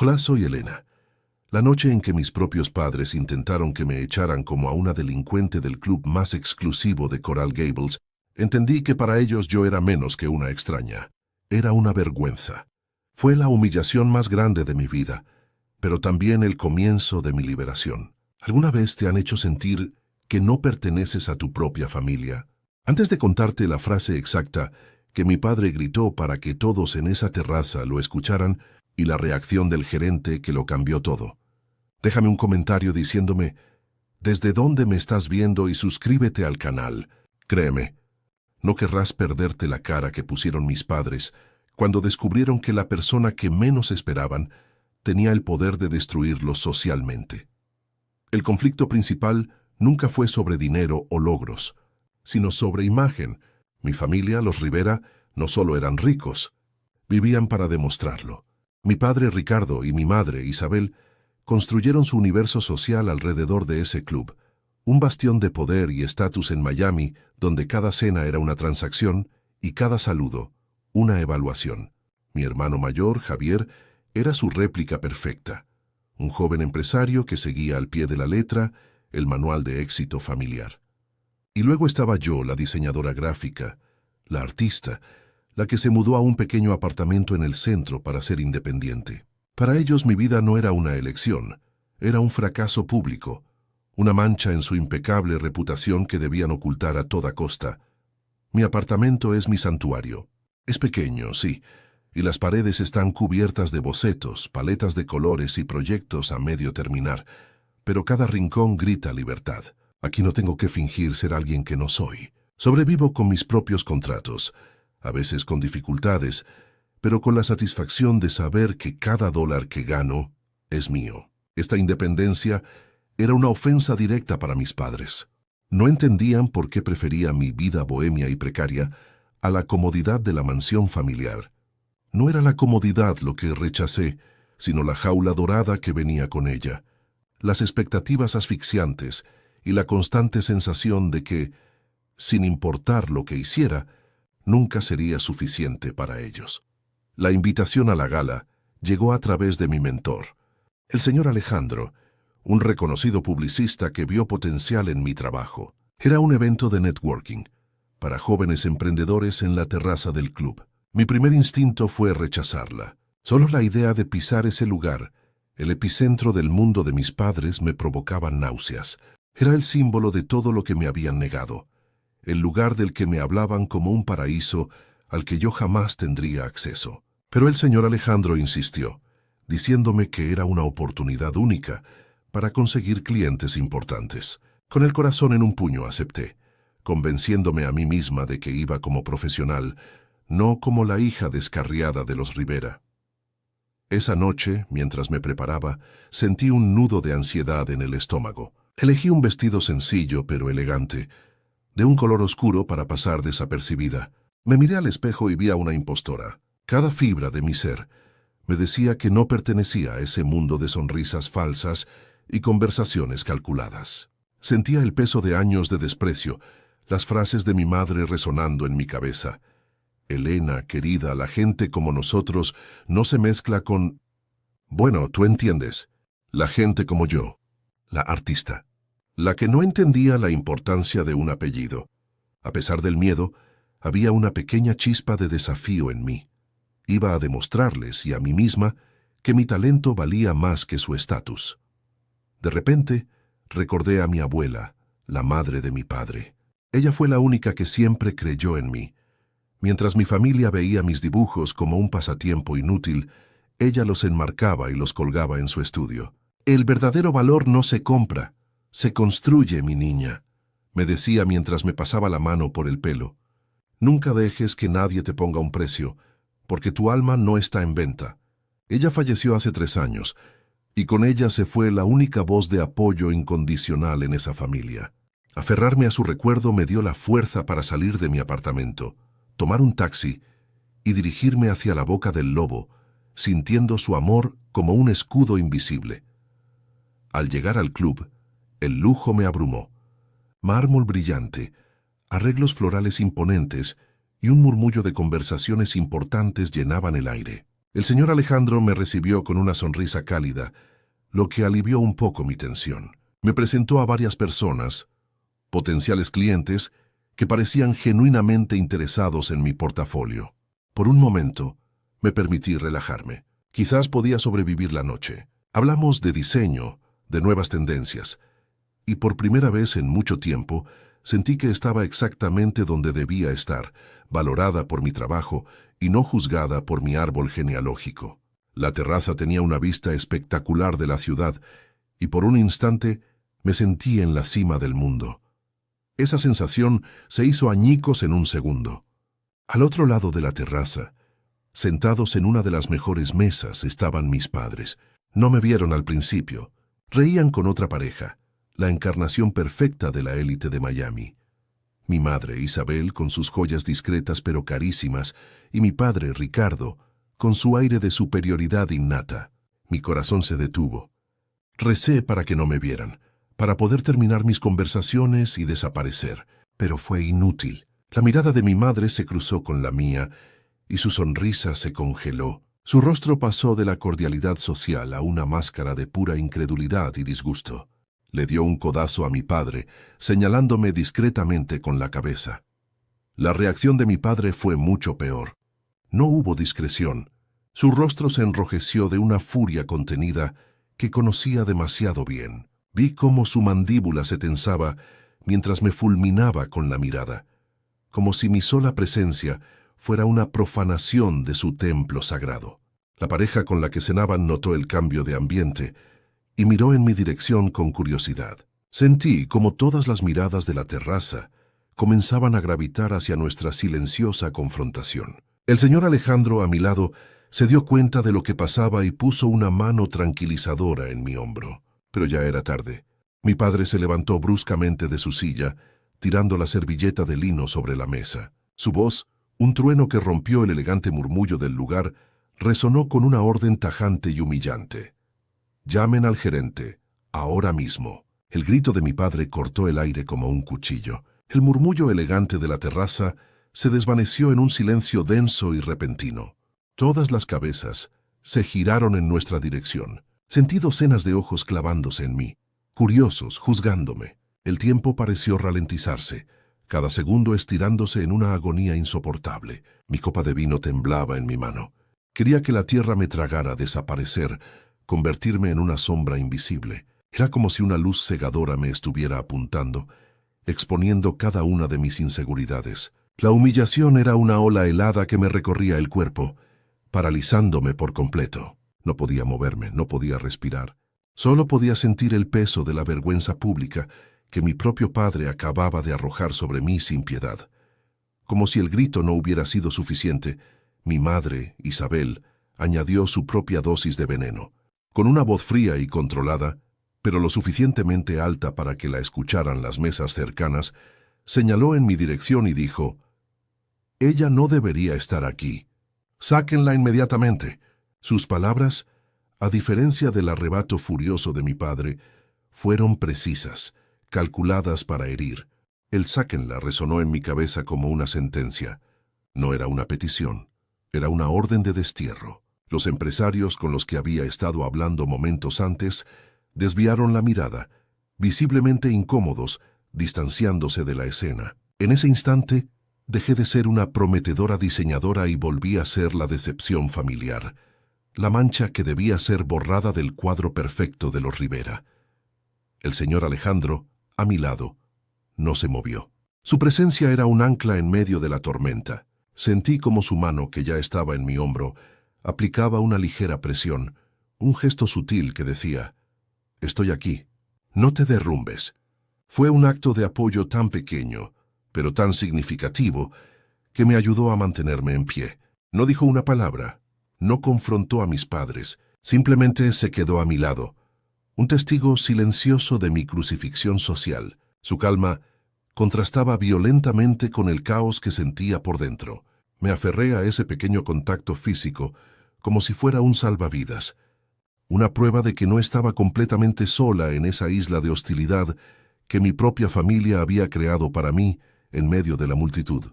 Hola, soy Elena. La noche en que mis propios padres intentaron que me echaran como a una delincuente del club más exclusivo de Coral Gables, entendí que para ellos yo era menos que una extraña. Era una vergüenza. Fue la humillación más grande de mi vida, pero también el comienzo de mi liberación. ¿Alguna vez te han hecho sentir que no perteneces a tu propia familia? Antes de contarte la frase exacta que mi padre gritó para que todos en esa terraza lo escucharan y la reacción del gerente que lo cambió todo, déjame un comentario diciéndome desde dónde me estás viendo y suscríbete al canal. Créeme, no querrás perderte la cara que pusieron mis padres cuando descubrieron que la persona que menos esperaban tenía el poder de destruirlos socialmente. El conflicto principal nunca fue sobre dinero o logros, sino sobre imagen. Mi familia, los Rivera, no solo eran ricos, vivían para demostrarlo. Mi padre Ricardo y mi madre Isabel construyeron su universo social alrededor de ese club, un bastión de poder y estatus en Miami donde cada cena era una transacción y cada saludo una evaluación. Mi hermano mayor, Javier, era su réplica perfecta, un joven empresario que seguía al pie de la letra el manual de éxito familiar. Y luego estaba yo, la diseñadora gráfica, la artista, la que se mudó a un pequeño apartamento en el centro para ser independiente. Para ellos mi vida no era una elección, era un fracaso público, una mancha en su impecable reputación que debían ocultar a toda costa. Mi apartamento es mi santuario. Es pequeño, sí, y las paredes están cubiertas de bocetos, paletas de colores y proyectos a medio terminar, pero cada rincón grita libertad. Aquí no tengo que fingir ser alguien que no soy. Sobrevivo con mis propios contratos, a veces con dificultades, pero con la satisfacción de saber que cada dólar que gano es mío. Esta independencia era una ofensa directa para mis padres. No entendían por qué prefería mi vida bohemia y precaria a la comodidad de la mansión familiar. No era la comodidad lo que rechacé, sino la jaula dorada que venía con ella, las expectativas asfixiantes y la constante sensación de que, sin importar lo que hiciera, nunca sería suficiente para ellos. La invitación a la gala llegó a través de mi mentor, el señor Alejandro, un reconocido publicista que vio potencial en mi trabajo. Era un evento de networking para jóvenes emprendedores en la terraza del club. Mi primer instinto fue rechazarla. Solo la idea de pisar ese lugar, el epicentro del mundo de mis padres, me provocaba náuseas. Era el símbolo de todo lo que me habían negado, el lugar del que me hablaban como un paraíso al que yo jamás tendría acceso. Pero el señor Alejandro insistió, diciéndome que era una oportunidad única para conseguir clientes importantes. Con el corazón en un puño acepté, convenciéndome a mí misma de que iba como profesional, no como la hija descarriada de los Rivera. Esa noche, mientras me preparaba, sentí un nudo de ansiedad en el estómago. Elegí un vestido sencillo pero elegante, de un color oscuro para pasar desapercibida. Me miré al espejo y vi a una impostora. Cada fibra de mi ser me decía que no pertenecía a ese mundo de sonrisas falsas y conversaciones calculadas. Sentía el peso de años de desprecio, las frases de mi madre resonando en mi cabeza. Elena, querida, la gente como nosotros no se mezcla con... Bueno, tú entiendes. La gente como yo, la artista, la que no entendía la importancia de un apellido. A pesar del miedo, había una pequeña chispa de desafío en mí. Iba a demostrarles y a mí misma que mi talento valía más que su estatus. De repente, recordé a mi abuela, la madre de mi padre. Ella fue la única que siempre creyó en mí. Mientras mi familia veía mis dibujos como un pasatiempo inútil, ella los enmarcaba y los colgaba en su estudio. El verdadero valor no se compra, se construye, mi niña, me decía mientras me pasaba la mano por el pelo. Nunca dejes que nadie te ponga un precio, porque tu alma no está en venta. Ella falleció hace 3 años, y con ella se fue la única voz de apoyo incondicional en esa familia. Aferrarme a su recuerdo me dio la fuerza para salir de mi apartamento, tomar un taxi y dirigirme hacia la boca del lobo, sintiendo su amor como un escudo invisible. Al llegar al club, el lujo me abrumó. Mármol brillante, arreglos florales imponentes y un murmullo de conversaciones importantes llenaban el aire. El señor Alejandro me recibió con una sonrisa cálida, lo que alivió un poco mi tensión. Me presentó a varias personas, potenciales clientes, que parecían genuinamente interesados en mi portafolio. Por un momento, me permití relajarme. Quizás podía sobrevivir la noche. Hablamos de diseño, de nuevas tendencias, y por primera vez en mucho tiempo sentí que estaba exactamente donde debía estar, valorada por mi trabajo y no juzgada por mi árbol genealógico. La terraza tenía una vista espectacular de la ciudad, y por un instante me sentí en la cima del mundo. Esa sensación se hizo añicos en un segundo. Al otro lado de la terraza, sentados en una de las mejores mesas, estaban mis padres. No me vieron al principio. Reían con otra pareja, la encarnación perfecta de la élite de Miami. Mi madre, Isabel, con sus joyas discretas pero carísimas, y mi padre, Ricardo, con su aire de superioridad innata. Mi corazón se detuvo. Recé para que no me vieran, para poder terminar mis conversaciones y desaparecer, pero fue inútil. La mirada de mi madre se cruzó con la mía, y su sonrisa se congeló. Su rostro pasó de la cordialidad social a una máscara de pura incredulidad y disgusto. Le dio un codazo a mi padre, señalándome discretamente con la cabeza. La reacción de mi padre fue mucho peor. No hubo discreción. Su rostro se enrojeció de una furia contenida que conocía demasiado bien. Vi cómo su mandíbula se tensaba mientras me fulminaba con la mirada, como si mi sola presencia fuera una profanación de su templo sagrado. La pareja con la que cenaban notó el cambio de ambiente y miró en mi dirección con curiosidad. Sentí como todas las miradas de la terraza comenzaban a gravitar hacia nuestra silenciosa confrontación. El señor Alejandro, a mi lado, se dio cuenta de lo que pasaba y puso una mano tranquilizadora en mi hombro. Pero ya era tarde. Mi padre se levantó bruscamente de su silla, tirando la servilleta de lino sobre la mesa. Su voz, un trueno que rompió el elegante murmullo del lugar, resonó con una orden tajante y humillante. «Llamen al gerente, ahora mismo». El grito de mi padre cortó el aire como un cuchillo. El murmullo elegante de la terraza se desvaneció en un silencio denso y repentino. Todas las cabezas se giraron en nuestra dirección. Sentí docenas de ojos clavándose en mí, curiosos, juzgándome. El tiempo pareció ralentizarse, cada segundo estirándose en una agonía insoportable. Mi copa de vino temblaba en mi mano. Quería que la tierra me tragara, desaparecer, convertirme en una sombra invisible. Era como si una luz cegadora me estuviera apuntando, exponiendo cada una de mis inseguridades. La humillación era una ola helada que me recorría el cuerpo, paralizándome por completo. No podía moverme, no podía respirar. Solo podía sentir el peso de la vergüenza pública que mi propio padre acababa de arrojar sobre mí sin piedad. Como si el grito no hubiera sido suficiente, mi madre, Isabel, añadió su propia dosis de veneno. Con una voz fría y controlada, pero lo suficientemente alta para que la escucharan las mesas cercanas, señaló en mi dirección y dijo: «Ella no debería estar aquí. Sáquenla inmediatamente». Sus palabras, a diferencia del arrebato furioso de mi padre, fueron precisas, calculadas para herir. El «sáquenla» resonó en mi cabeza como una sentencia. No era una petición, era una orden de destierro. Los empresarios con los que había estado hablando momentos antes desviaron la mirada, visiblemente incómodos, distanciándose de la escena. En ese instante, dejé de ser una prometedora diseñadora y volví a ser la decepción familiar, la mancha que debía ser borrada del cuadro perfecto de los Rivera. El señor Alejandro, a mi lado, no se movió. Su presencia era un ancla en medio de la tormenta. Sentí como su mano, que ya estaba en mi hombro, aplicaba una ligera presión, un gesto sutil que decía: «Estoy aquí, no te derrumbes». Fue un acto de apoyo tan pequeño, pero tan significativo, que me ayudó a mantenerme en pie. No dijo una palabra, no confrontó a mis padres, simplemente se quedó a mi lado, un testigo silencioso de mi crucifixión social. Su calma contrastaba violentamente con el caos que sentía por dentro. Me aferré a ese pequeño contacto físico como si fuera un salvavidas, una prueba de que no estaba completamente sola en esa isla de hostilidad que mi propia familia había creado para mí en medio de la multitud.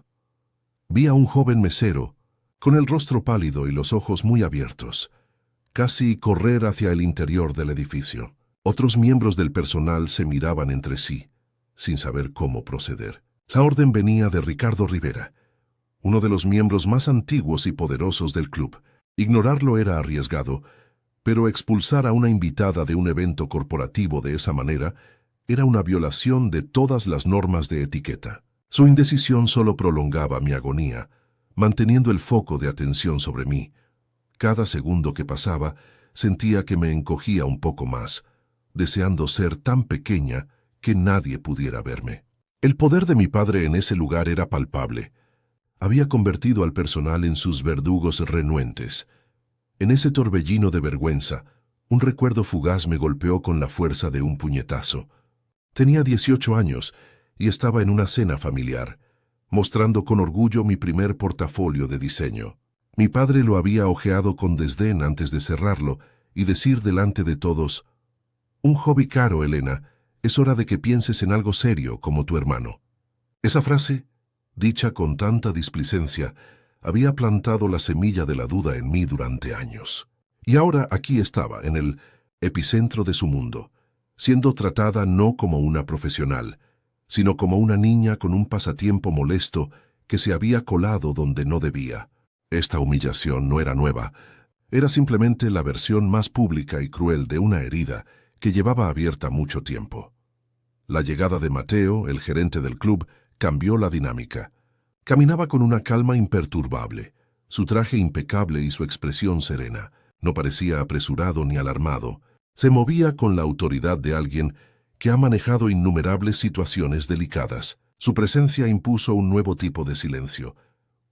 Vi a un joven mesero, con el rostro pálido y los ojos muy abiertos, casi correr hacia el interior del edificio. Otros miembros del personal se miraban entre sí, sin saber cómo proceder. La orden venía de Ricardo Rivera, uno de los miembros más antiguos y poderosos del club. Ignorarlo era arriesgado, pero expulsar a una invitada de un evento corporativo de esa manera era una violación de todas las normas de etiqueta. Su indecisión solo prolongaba mi agonía, manteniendo el foco de atención sobre mí. Cada segundo que pasaba, sentía que me encogía un poco más, deseando ser tan pequeña que nadie pudiera verme. El poder de mi padre en ese lugar era palpable. Había convertido al personal en sus verdugos renuentes. En ese torbellino de vergüenza, un recuerdo fugaz me golpeó con la fuerza de un puñetazo. Tenía 18 años y estaba en una cena familiar, mostrando con orgullo mi primer portafolio de diseño. Mi padre lo había ojeado con desdén antes de cerrarlo y decir delante de todos: «Un hobby caro, Elena. Es hora de que pienses en algo serio como tu hermano». Esa frase, dicha con tanta displicencia, había plantado la semilla de la duda en mí durante años. Y ahora aquí estaba, en el epicentro de su mundo, siendo tratada no como una profesional, sino como una niña con un pasatiempo molesto que se había colado donde no debía. Esta humillación no era nueva, era simplemente la versión más pública y cruel de una herida que llevaba abierta mucho tiempo. La llegada de Mateo, el gerente del club, cambió la dinámica. Caminaba con una calma imperturbable, su traje impecable y su expresión serena. No parecía apresurado ni alarmado. Se movía con la autoridad de alguien que ha manejado innumerables situaciones delicadas. Su presencia impuso un nuevo tipo de silencio,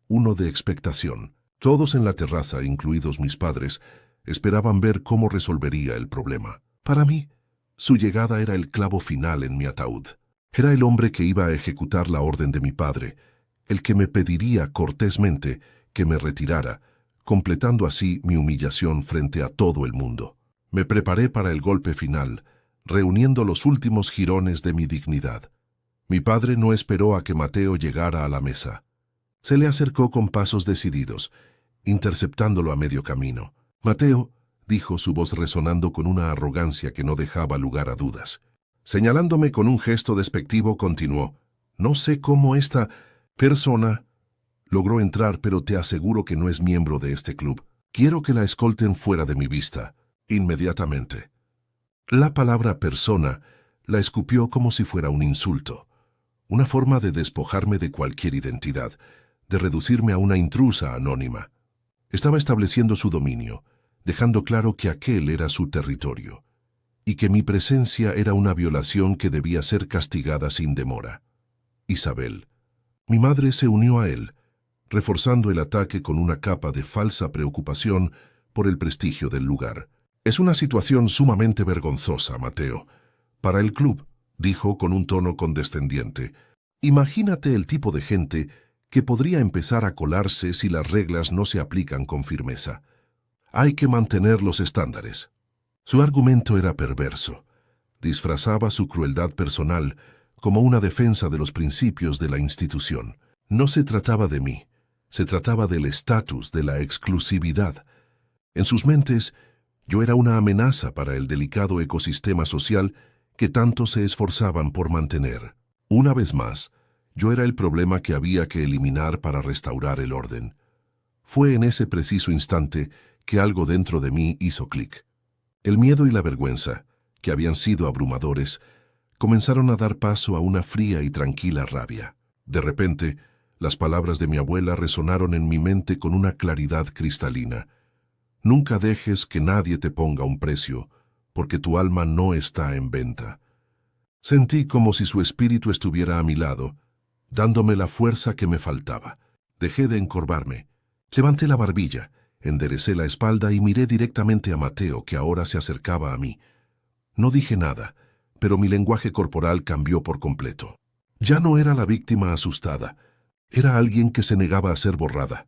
uno de expectación. Todos en la terraza, incluidos mis padres, esperaban ver cómo resolvería el problema. Para mí, su llegada era el clavo final en mi ataúd. Era el hombre que iba a ejecutar la orden de mi padre, el que me pediría cortésmente que me retirara, completando así mi humillación frente a todo el mundo. Me preparé para el golpe final, reuniendo los últimos jirones de mi dignidad. Mi padre no esperó a que Mateo llegara a la mesa. Se le acercó con pasos decididos, interceptándolo a medio camino. «Mateo», dijo, su voz resonando con una arrogancia que no dejaba lugar a dudas. Señalándome con un gesto despectivo, continuó: «No sé cómo esta persona logró entrar, pero te aseguro que no es miembro de este club. Quiero que la escolten fuera de mi vista, inmediatamente». La palabra persona la escupió como si fuera un insulto, una forma de despojarme de cualquier identidad, de reducirme a una intrusa anónima. Estaba estableciendo su dominio, dejando claro que aquel era su territorio, y que mi presencia era una violación que debía ser castigada sin demora. Isabel, mi madre, se unió a él, reforzando el ataque con una capa de falsa preocupación por el prestigio del lugar. «Es una situación sumamente vergonzosa, Mateo. Para el club», dijo con un tono condescendiente. «Imagínate el tipo de gente que podría empezar a colarse si las reglas no se aplican con firmeza. Hay que mantener los estándares». Su argumento era perverso. Disfrazaba su crueldad personal como una defensa de los principios de la institución. No se trataba de mí, se trataba del estatus, de la exclusividad. En sus mentes, yo era una amenaza para el delicado ecosistema social que tanto se esforzaban por mantener. Una vez más, yo era el problema que había que eliminar para restaurar el orden. Fue en ese preciso instante que algo dentro de mí hizo clic. El miedo y la vergüenza, que habían sido abrumadores, comenzaron a dar paso a una fría y tranquila rabia. De repente, las palabras de mi abuela resonaron en mi mente con una claridad cristalina. «Nunca dejes que nadie te ponga un precio, porque tu alma no está en venta». Sentí como si su espíritu estuviera a mi lado, dándome la fuerza que me faltaba. Dejé de encorvarme. Levanté la barbilla, enderecé la espalda y miré directamente a Mateo, que ahora se acercaba a mí. No dije nada, pero mi lenguaje corporal cambió por completo. Ya no era la víctima asustada, era alguien que se negaba a ser borrada.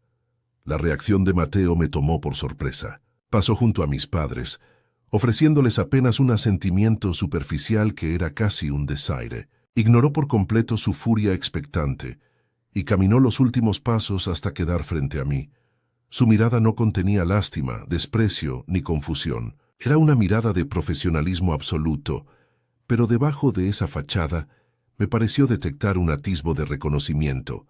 La reacción de Mateo me tomó por sorpresa. Pasó junto a mis padres, ofreciéndoles apenas un asentimiento superficial que era casi un desaire. Ignoró por completo su furia expectante y caminó los últimos pasos hasta quedar frente a mí. Su mirada no contenía lástima, desprecio ni confusión. Era una mirada de profesionalismo absoluto, pero debajo de esa fachada me pareció detectar un atisbo de reconocimiento,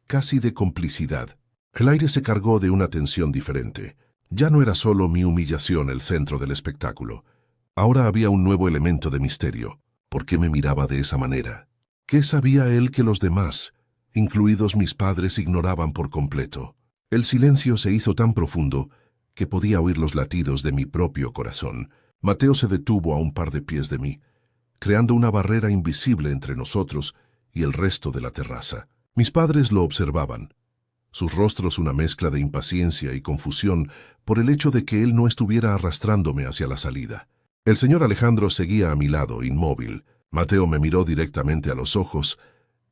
casi de complicidad. El aire se cargó de una tensión diferente. Ya no era solo mi humillación el centro del espectáculo. Ahora había un nuevo elemento de misterio. ¿Por qué me miraba de esa manera? ¿Qué sabía él que los demás, incluidos mis padres, ignoraban por completo? El silencio se hizo tan profundo que podía oír los latidos de mi propio corazón. Mateo se detuvo a un par de pies de mí, creando una barrera invisible entre nosotros y el resto de la terraza. Mis padres lo observaban, sus rostros una mezcla de impaciencia y confusión por el hecho de que él no estuviera arrastrándome hacia la salida. El señor Alejandro seguía a mi lado, inmóvil. Mateo me miró directamente a los ojos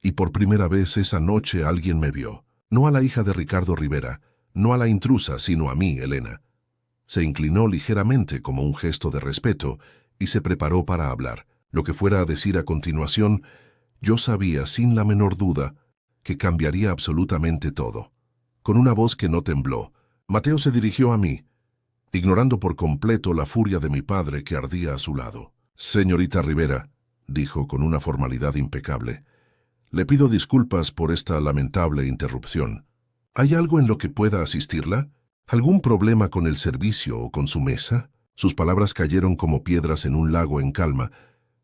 y por primera vez esa noche alguien me vio. No a la hija de Ricardo Rivera, no a la intrusa, sino a mí, Elena. Se inclinó ligeramente como un gesto de respeto y se preparó para hablar. Lo que fuera a decir a continuación, yo sabía sin la menor duda que cambiaría absolutamente todo. Con una voz que no tembló, Mateo se dirigió a mí, ignorando por completo la furia de mi padre que ardía a su lado. «Señorita Rivera», dijo con una formalidad impecable, «le pido disculpas por esta lamentable interrupción. ¿Hay algo en lo que pueda asistirla? ¿Algún problema con el servicio o con su mesa?» Sus palabras cayeron como piedras en un lago en calma,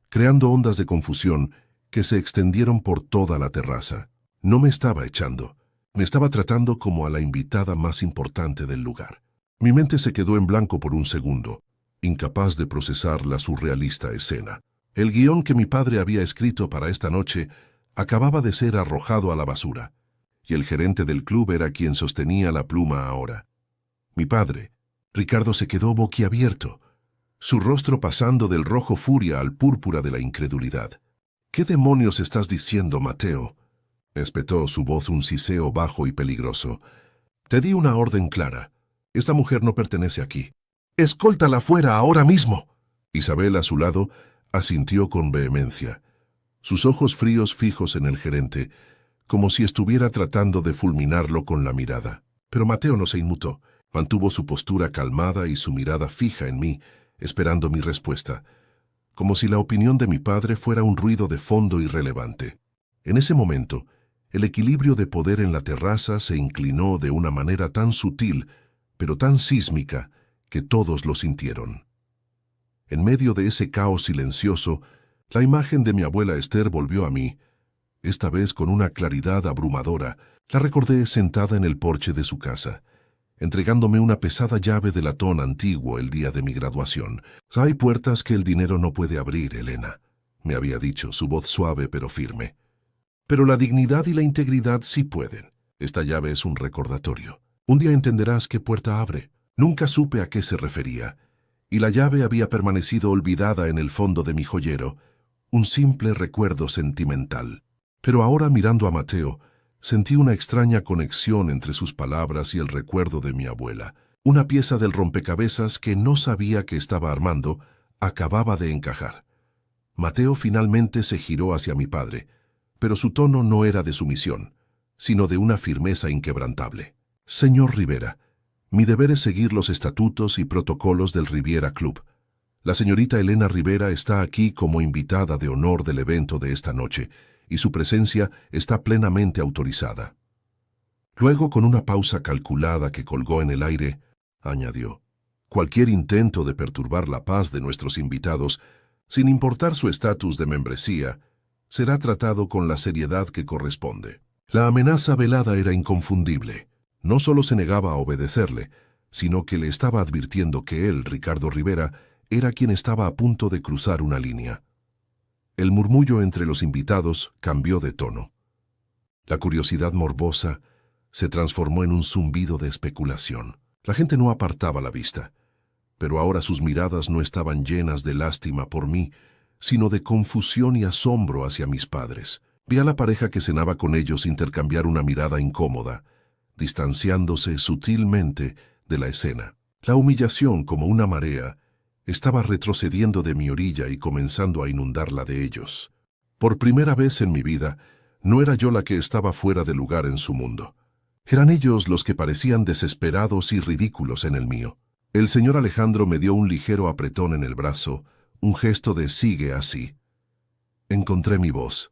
creando ondas de confusión que se extendieron por toda la terraza. No me estaba echando, me estaba tratando como a la invitada más importante del lugar. Mi mente se quedó en blanco por un segundo, incapaz de procesar la surrealista escena. El guión que mi padre había escrito para esta noche acababa de ser arrojado a la basura, y el gerente del club era quien sostenía la pluma ahora. Mi padre, Ricardo, se quedó boquiabierto, su rostro pasando del rojo furia al púrpura de la incredulidad. «¿Qué demonios estás diciendo, Mateo?», espetó su voz un siseo bajo y peligroso. «Te di una orden clara. Esta mujer no pertenece aquí. ¡Escóltala fuera ahora mismo!». Isabel, a su lado, asintió con vehemencia, sus ojos fríos fijos en el gerente, como si estuviera tratando de fulminarlo con la mirada. Pero Mateo no se inmutó. Mantuvo su postura calmada y su mirada fija en mí, esperando mi respuesta, como si la opinión de mi padre fuera un ruido de fondo irrelevante. En ese momento, el equilibrio de poder en la terraza se inclinó de una manera tan sutil, pero tan sísmica, que todos lo sintieron. En medio de ese caos silencioso, la imagen de mi abuela Esther volvió a mí, esta vez con una claridad abrumadora. La recordé sentada en el porche de su casa, entregándome una pesada llave de latón antiguo el día de mi graduación. «Hay puertas que el dinero no puede abrir, Elena», me había dicho, su voz suave pero firme. «Pero la dignidad y la integridad sí pueden. Esta llave es un recordatorio. Un día entenderás qué puerta abre». Nunca supe a qué se refería, y la llave había permanecido olvidada en el fondo de mi joyero, un simple recuerdo sentimental. Pero ahora, mirando a Mateo, sentí una extraña conexión entre sus palabras y el recuerdo de mi abuela. Una pieza del rompecabezas que no sabía que estaba armando acababa de encajar. Mateo finalmente se giró hacia mi padre, pero su tono no era de sumisión, sino de una firmeza inquebrantable. «Señor Rivera, mi deber es seguir los estatutos y protocolos del Riviera Club. La señorita Elena Rivera está aquí como invitada de honor del evento de esta noche, y su presencia está plenamente autorizada». Luego, con una pausa calculada que colgó en el aire, añadió: «Cualquier intento de perturbar la paz de nuestros invitados, sin importar su estatus de membresía, será tratado con la seriedad que corresponde». La amenaza velada era inconfundible. No solo se negaba a obedecerle, sino que le estaba advirtiendo que él, Ricardo Rivera, era quien estaba a punto de cruzar una línea. El murmullo entre los invitados cambió de tono. La curiosidad morbosa se transformó en un zumbido de especulación. La gente no apartaba la vista, pero ahora sus miradas no estaban llenas de lástima por mí, sino de confusión y asombro hacia mis padres. Vi a la pareja que cenaba con ellos intercambiar una mirada incómoda, distanciándose sutilmente de la escena. La humillación, como una marea, estaba retrocediendo de mi orilla y comenzando a inundar la de ellos. Por primera vez en mi vida, no era yo la que estaba fuera de lugar en su mundo. Eran ellos los que parecían desesperados y ridículos en el mío. El señor Alejandro me dio un ligero apretón en el brazo, un gesto de sigue así. Encontré mi voz.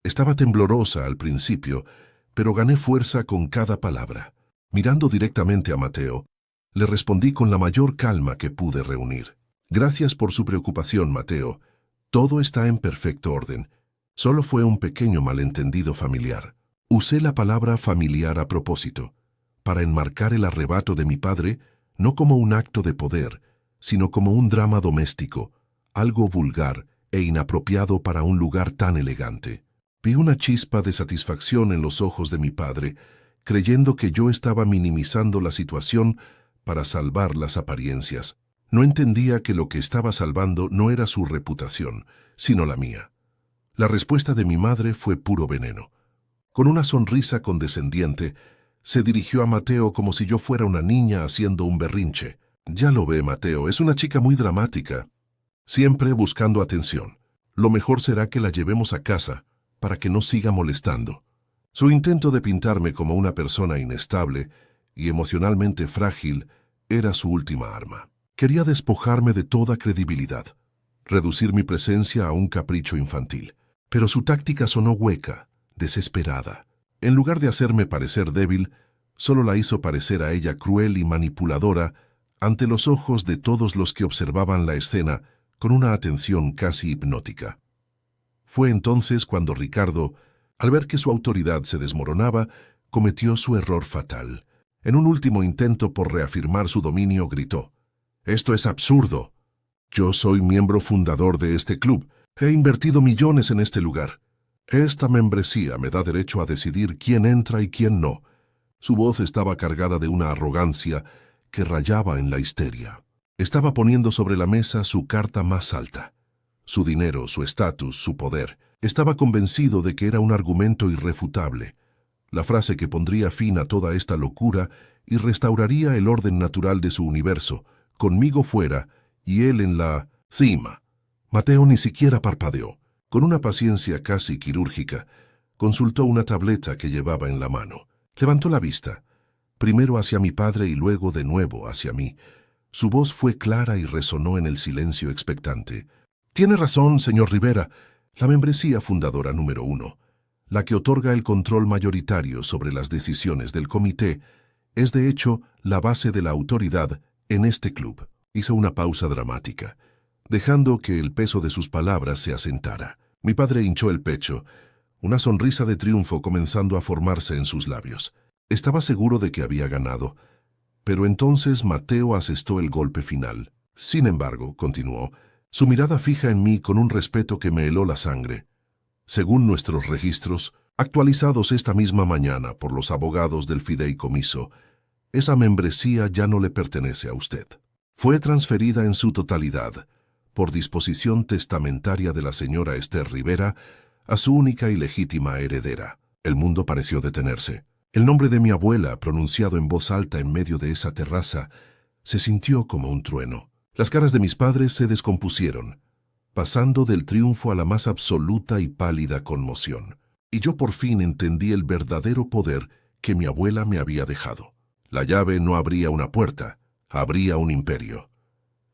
Estaba temblorosa al principio, pero gané fuerza con cada palabra. Mirando directamente a Mateo, le respondí con la mayor calma que pude reunir. Gracias por su preocupación, Mateo. Todo está en perfecto orden. Solo fue un pequeño malentendido familiar. Usé la palabra familiar a propósito, para enmarcar el arrebato de mi padre no como un acto de poder, sino como un drama doméstico, algo vulgar e inapropiado para un lugar tan elegante. Vi una chispa de satisfacción en los ojos de mi padre, creyendo que yo estaba minimizando la situación para salvar las apariencias. No entendía que lo que estaba salvando no era su reputación, sino la mía. La respuesta de mi madre fue puro veneno. Con una sonrisa condescendiente, se dirigió a Mateo como si yo fuera una niña haciendo un berrinche. Ya lo ve, Mateo, es una chica muy dramática, siempre buscando atención. Lo mejor será que la llevemos a casa, para que no siga molestando. Su intento de pintarme como una persona inestable y emocionalmente frágil era su última arma. Quería despojarme de toda credibilidad, reducir mi presencia a un capricho infantil. Pero su táctica sonó hueca, desesperada. En lugar de hacerme parecer débil, solo la hizo parecer a ella cruel y manipuladora ante los ojos de todos los que observaban la escena con una atención casi hipnótica. Fue entonces cuando Ricardo, al ver que su autoridad se desmoronaba, cometió su error fatal. En un último intento por reafirmar su dominio, gritó: «¡Esto es absurdo! Yo soy miembro fundador de este club. He invertido millones en este lugar. Esta membresía me da derecho a decidir quién entra y quién no». Su voz estaba cargada de una arrogancia que rayaba en la histeria. Estaba poniendo sobre la mesa su carta más alta. Su dinero, su estatus, su poder. Estaba convencido de que era un argumento irrefutable, la frase que pondría fin a toda esta locura y restauraría el orden natural de su universo, conmigo fuera y él en la cima. Mateo ni siquiera parpadeó. Con una paciencia casi quirúrgica, consultó una tableta que llevaba en la mano. Levantó la vista, primero hacia mi padre y luego de nuevo hacia mí. Su voz fue clara y resonó en el silencio expectante. «Tiene razón, señor Rivera. La membresía fundadora número 1, la que otorga el control mayoritario sobre las decisiones del comité, es de hecho la base de la autoridad en este club». Hizo una pausa dramática, dejando que el peso de sus palabras se asentara. Mi padre hinchó el pecho, una sonrisa de triunfo comenzando a formarse en sus labios. Estaba seguro de que había ganado, pero entonces Mateo asestó el golpe final. Sin embargo, continuó, su mirada fija en mí con un respeto que me heló la sangre. Según nuestros registros, actualizados esta misma mañana por los abogados del fideicomiso, esa membresía ya no le pertenece a usted. Fue transferida en su totalidad, por disposición testamentaria de la señora Esther Rivera, a su única y legítima heredera. El mundo pareció detenerse. El nombre de mi abuela, pronunciado en voz alta en medio de esa terraza, se sintió como un trueno. Las caras de mis padres se descompusieron, pasando del triunfo a la más absoluta y pálida conmoción. Y yo por fin entendí el verdadero poder que mi abuela me había dejado. La llave no abría una puerta, abría un imperio.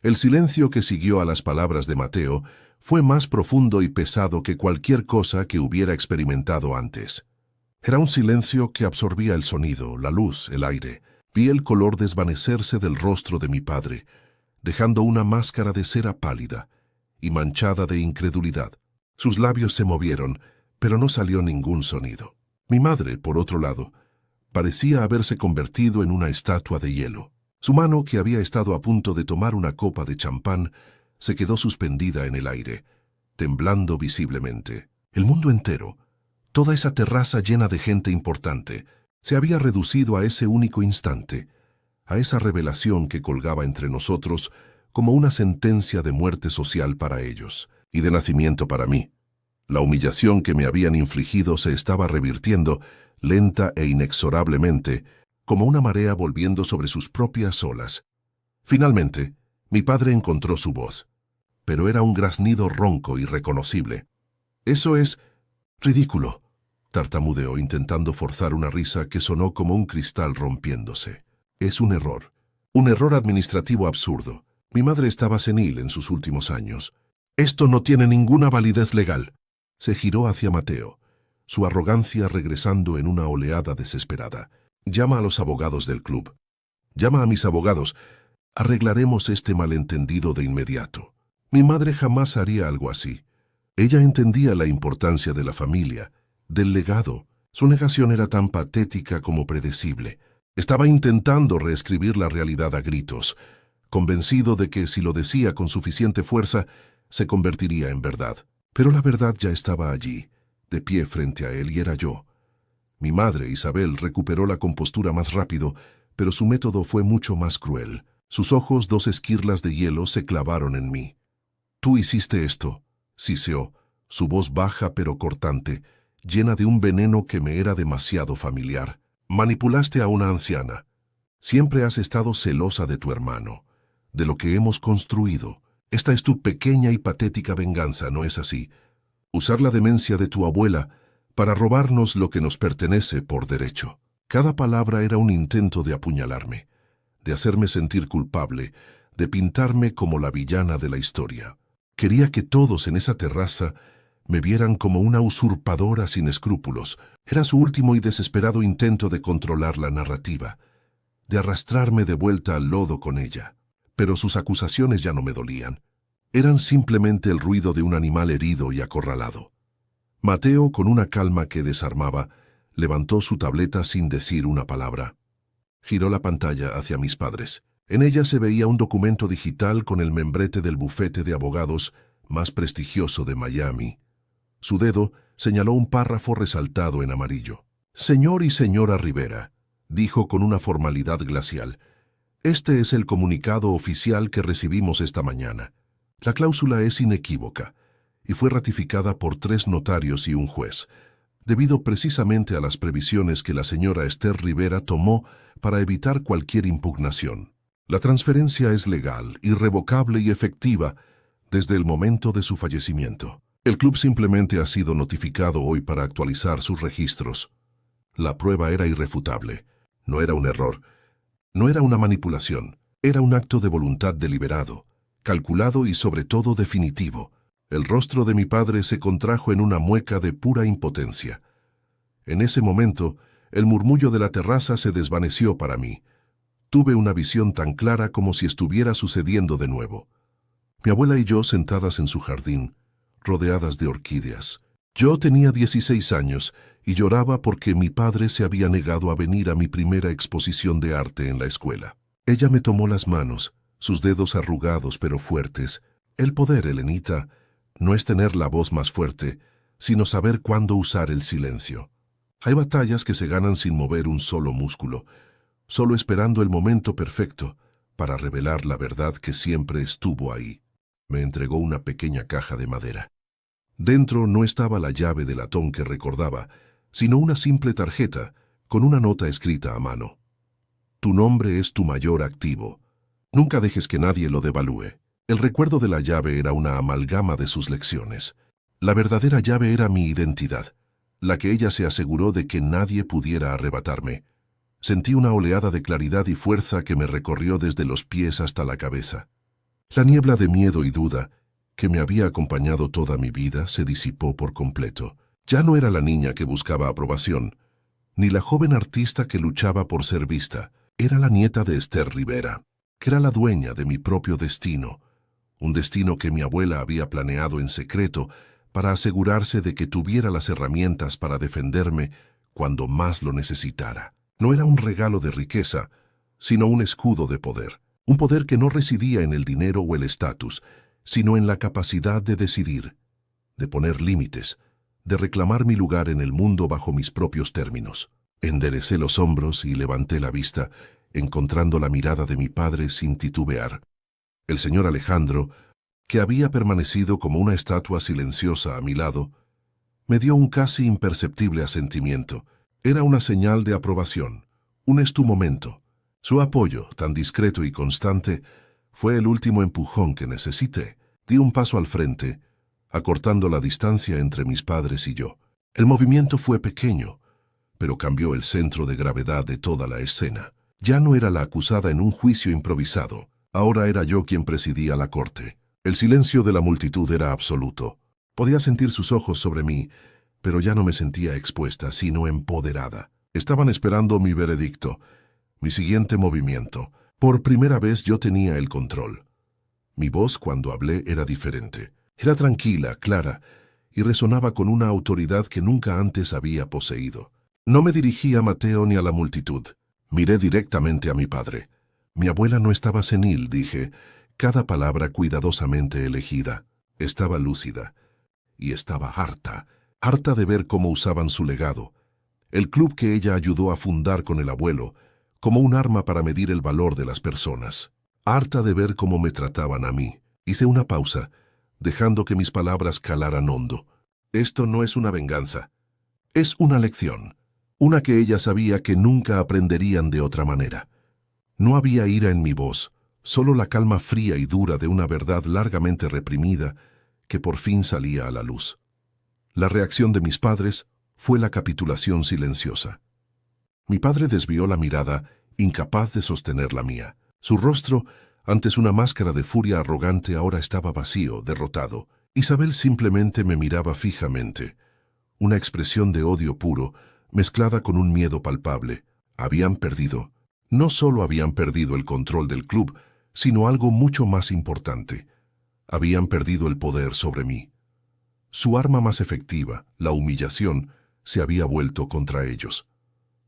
El silencio que siguió a las palabras de Mateo fue más profundo y pesado que cualquier cosa que hubiera experimentado antes. Era un silencio que absorbía el sonido, la luz, el aire. Vi el color desvanecerse del rostro de mi padre, dejando una máscara de cera pálida y manchada de incredulidad. Sus labios se movieron, pero no salió ningún sonido. Mi madre, por otro lado, parecía haberse convertido en una estatua de hielo. Su mano, que había estado a punto de tomar una copa de champán, se quedó suspendida en el aire, temblando visiblemente. El mundo entero, toda esa terraza llena de gente importante, se había reducido a ese único instante, a esa revelación que colgaba entre nosotros como una sentencia de muerte social para ellos y de nacimiento para mí. La humillación que me habían infligido se estaba revirtiendo, lenta e inexorablemente, como una marea volviendo sobre sus propias olas. Finalmente, mi padre encontró su voz, pero era un graznido ronco y reconocible. «Eso es ridículo. tartamudeó intentando forzar una risa que sonó como un cristal rompiéndose. Es un error administrativo absurdo. Mi madre estaba senil en sus últimos años. Esto no tiene ninguna validez legal. Se giró hacia Mateo, su arrogancia regresando en una oleada desesperada. Llama a los abogados del club. Llama a mis abogados. Arreglaremos este malentendido de inmediato. Mi madre jamás haría algo así. Ella entendía la importancia de la familia, del legado. Su negación era tan patética como predecible. Estaba intentando reescribir la realidad a gritos, convencido de que si lo decía con suficiente fuerza, se convertiría en verdad. Pero la verdad ya estaba allí, de pie frente a él, y era yo. Mi madre, Isabel, recuperó la compostura más rápido, pero su método fue mucho más cruel. Sus ojos, dos esquirlas de hielo, se clavaron en mí. «Tú hiciste esto», siseó, su voz baja pero cortante, llena de un veneno que me era demasiado familiar. «Manipulaste a una anciana. Siempre has estado celosa de tu hermano, de lo que hemos construido. Esta es tu pequeña y patética venganza, ¿no es así? Usar la demencia de tu abuela para robarnos lo que nos pertenece por derecho». Cada palabra era un intento de apuñalarme, de hacerme sentir culpable, de pintarme como la villana de la historia. Quería que todos en esa terraza me vieran como una usurpadora sin escrúpulos. Era su último y desesperado intento de controlar la narrativa, de arrastrarme de vuelta al lodo con ella. Pero sus acusaciones ya no me dolían. Eran simplemente el ruido de un animal herido y acorralado. Mateo, con una calma que desarmaba, levantó su tableta sin decir una palabra. Giró la pantalla hacia mis padres. En ella se veía un documento digital con el membrete del bufete de abogados más prestigioso de Miami. Su dedo señaló un párrafo resaltado en amarillo. «Señor y señora Rivera», dijo con una formalidad glacial, «este es el comunicado oficial que recibimos esta mañana. La cláusula es inequívoca y fue ratificada por 3 notarios y un juez, debido precisamente a las previsiones que la señora Esther Rivera tomó para evitar cualquier impugnación. La transferencia es legal, irrevocable y efectiva desde el momento de su fallecimiento. El club simplemente ha sido notificado hoy para actualizar sus registros. La prueba era irrefutable. No era un error. No era una manipulación. Era un acto de voluntad deliberado, calculado y sobre todo definitivo. El rostro de mi padre se contrajo en una mueca de pura impotencia. En ese momento, el murmullo de la terraza se desvaneció para mí. Tuve una visión tan clara como si estuviera sucediendo de nuevo. Mi abuela y yo sentadas en su jardín, rodeadas de orquídeas. Yo tenía 16 años y lloraba porque mi padre se había negado a venir a mi primera exposición de arte en la escuela. Ella me tomó las manos, sus dedos arrugados pero fuertes. El poder, Elenita, no es tener la voz más fuerte, sino saber cuándo usar el silencio. Hay batallas que se ganan sin mover un solo músculo, solo esperando el momento perfecto para revelar la verdad que siempre estuvo ahí. Me entregó una pequeña caja de madera. Dentro no estaba la llave de latón que recordaba, sino una simple tarjeta con una nota escrita a mano. Tu nombre es tu mayor activo. Nunca dejes que nadie lo devalúe. El recuerdo de la llave era una amalgama de sus lecciones. La verdadera llave era mi identidad, la que ella se aseguró de que nadie pudiera arrebatarme. Sentí una oleada de claridad y fuerza que me recorrió desde los pies hasta la cabeza. La niebla de miedo y duda, que me había acompañado toda mi vida, se disipó por completo. Ya no era la niña que buscaba aprobación, ni la joven artista que luchaba por ser vista. Era la nieta de Esther Rivera, que era la dueña de mi propio destino, un destino que mi abuela había planeado en secreto para asegurarse de que tuviera las herramientas para defenderme cuando más lo necesitara. No era un regalo de riqueza, sino un escudo de poder. Un poder que no residía en el dinero o el estatus, sino en la capacidad de decidir, de poner límites, de reclamar mi lugar en el mundo bajo mis propios términos. Enderecé los hombros y levanté la vista, encontrando la mirada de mi padre sin titubear. El señor Alejandro, que había permanecido como una estatua silenciosa a mi lado, me dio un casi imperceptible asentimiento. Era una señal de aprobación. Un es tu momento. Su apoyo, tan discreto y constante, fue el último empujón que necesité. Di un paso al frente, acortando la distancia entre mis padres y yo. El movimiento fue pequeño, pero cambió el centro de gravedad de toda la escena. Ya no era la acusada en un juicio improvisado, ahora era yo quien presidía la corte. El silencio de la multitud era absoluto. Podía sentir sus ojos sobre mí, pero ya no me sentía expuesta, sino empoderada. Estaban esperando mi veredicto, mi siguiente movimiento. Por primera vez yo tenía el control. Mi voz cuando hablé era diferente. Era tranquila, clara, y resonaba con una autoridad que nunca antes había poseído. No me dirigí a Mateo ni a la multitud. Miré directamente a mi padre. Mi abuela no estaba senil, dije, cada palabra cuidadosamente elegida. Estaba lúcida. Y estaba harta de ver cómo usaban su legado, el club que ella ayudó a fundar con el abuelo, como un arma para medir el valor de las personas. Harta de ver cómo me trataban a mí. Hice una pausa, dejando que mis palabras calaran hondo. Esto no es una venganza. Es una lección. Una que ella sabía que nunca aprenderían de otra manera. No había ira en mi voz, solo la calma fría y dura de una verdad largamente reprimida que por fin salía a la luz. La reacción de mis padres fue la capitulación silenciosa. Mi padre desvió la mirada, incapaz de sostener la mía. Su rostro, antes una máscara de furia arrogante, ahora estaba vacío, derrotado. Isabel simplemente me miraba fijamente. Una expresión de odio puro, mezclada con un miedo palpable. Habían perdido. No solo habían perdido el control del club, sino algo mucho más importante. Habían perdido el poder sobre mí. Su arma más efectiva, la humillación, se había vuelto contra ellos.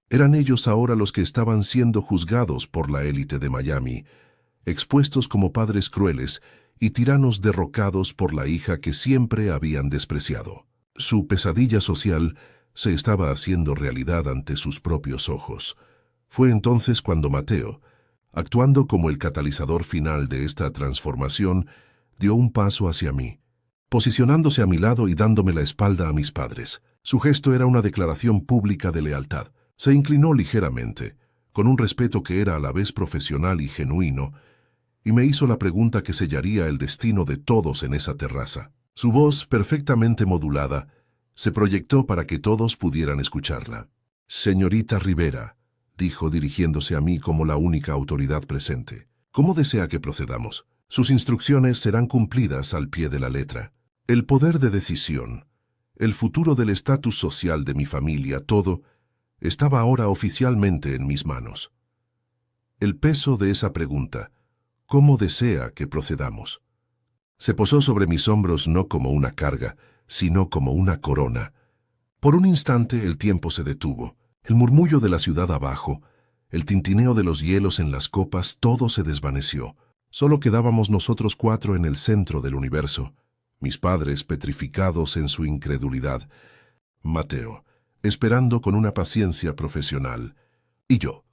Eran ellos ahora los que estaban siendo juzgados por la élite de Miami, expuestos como padres crueles y tiranos derrocados por la hija que siempre habían despreciado. Su pesadilla social se estaba haciendo realidad ante sus propios ojos. Fue entonces cuando Mateo, actuando como el catalizador final de esta transformación, dio un paso hacia mí, posicionándose a mi lado y dándome la espalda a mis padres. Su gesto era una declaración pública de lealtad. Se inclinó ligeramente, con un respeto que era a la vez profesional y genuino, y me hizo la pregunta que sellaría el destino de todos en esa terraza. Su voz, perfectamente modulada, se proyectó para que todos pudieran escucharla. «Señorita Rivera», dijo dirigiéndose a mí como la única autoridad presente, «¿cómo desea que procedamos? Sus instrucciones serán cumplidas al pie de la letra. El poder de decisión, el futuro del estatus social de mi familia, todo, estaba ahora oficialmente en mis manos. El peso de esa pregunta, ¿cómo desea que procedamos?», se posó sobre mis hombros no como una carga, sino como una corona. Por un instante el tiempo se detuvo. El murmullo de la ciudad abajo, el tintineo de los hielos en las copas, todo se desvaneció. Solo quedábamos nosotros cuatro en el centro del universo, mis padres petrificados en su incredulidad, Mateo, esperando con una paciencia profesional, y yo,